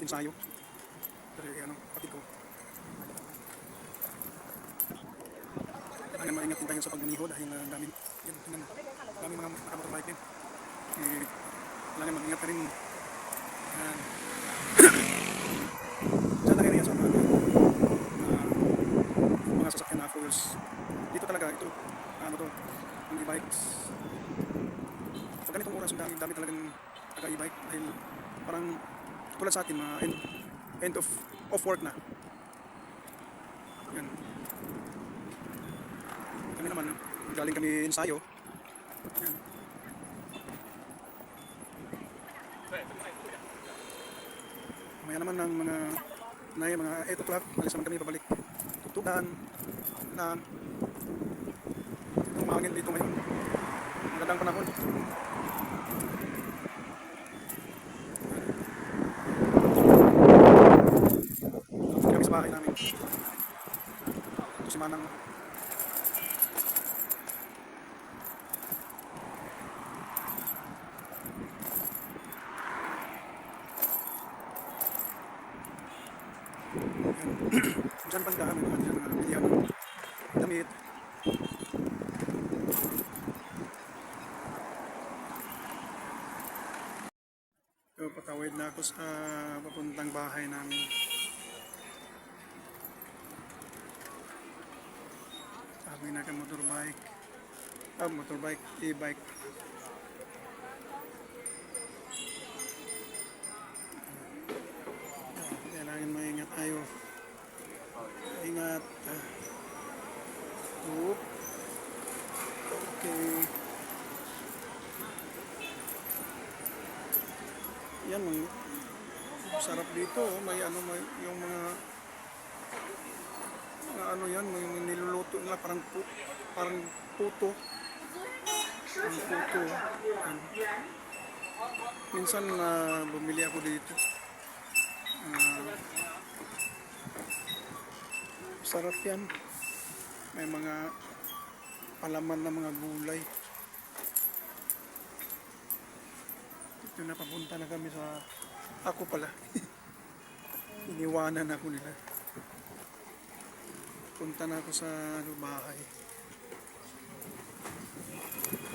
ensayo. Pero kapatid ko. Kailangan maingat din tayo sa pagmaniho dahil daming, tingnan mo, daming mga nakamotorbike din. Kailangan mag-ingat ka rin. Diyan na area sa mga sasakyan na fours. Dito talaga, ito, ang e-bikes. Pag ganitong oras, dami talagang taga-e-bike dahil parang tulad sa atin, end of work na. Yan. Kami naman, galing kami ensayo. Yan. Maya naman ng mga 8 o'clock, alis naman kami pabalik. Tutukan na itong mahangin dito ngayon. Magandang panahon. Kami sa bahay namin. Ito si Manang. Diyan banda kami naman dyan mga bilihan ng damit. So, patawid na ako sa papuntang bahay namin. Sabi na ka motorbike. Motorbike, e-bike. Kailangan maingat tayo. Ingat. Okay. Yan, sarap dito. May yung mga yan, may niluluto nila parang puto. Ang puto. Minsan bumili ako dito. Sarap yan. May mga palaman na mga gulay. Dito na papunta na kami sa ako pala. Iniwanan ako nila. Punta na ako sa bahay.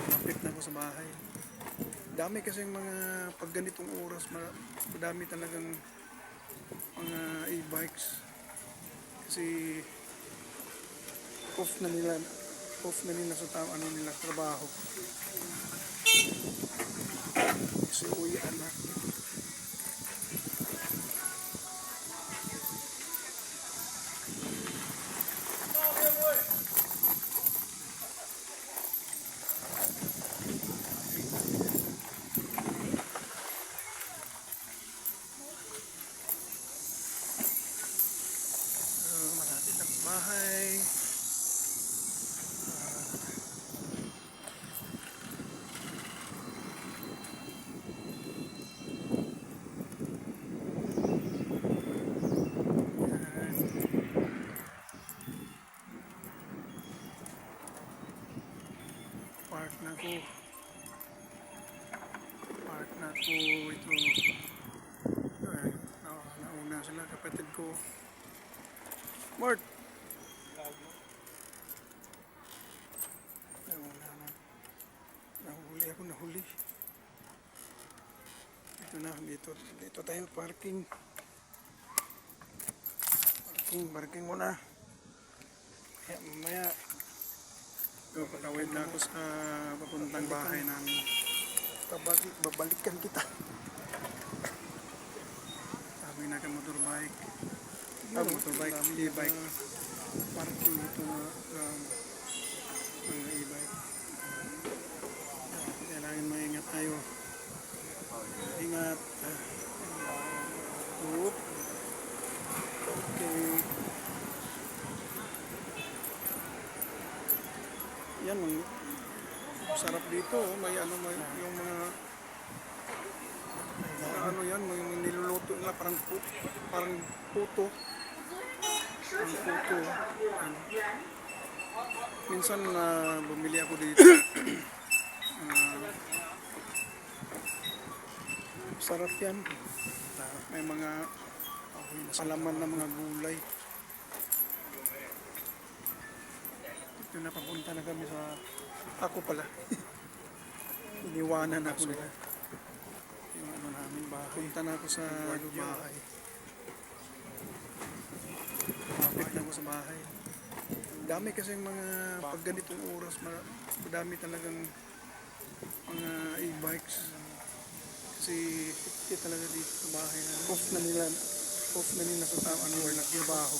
Lapit na ako sa bahay. Dami kasi mga pag ganitong oras, madami talagang mga e-bikes. Kasi off na nila sa trabaho. Kasi uwian na. Malapit ang bahay. Park na ko ito. Nauna sila kapatid ko. Mart, nahuli. Dito tayo parking muna. Mamaya patawid na ako sa papuntang bahay namin. Babalikan kita. Sabi na ka motorbike, e-bike. Parking ito na mga e-bike. Kailangan maingat tayo. Ingat. Okay. Yan, sarap dito. May yung mga may niluluto nila parang puto. Ang puto. Minsan bumili ako dito. Sarap yan. May mga palaman na mga gulay. Ito na, papunta na kami sa... Ako pala. Iniwanan ako nila. Yung ano namin bahay. Punta na ako sa bahay. Malapit na ako sa bahay. Dami kasi mga pag ganitong oras, madami talagang mga e-bikes. Kasi higpit talaga dito sa bahay na off na nila sa ano, or nagtrabaho.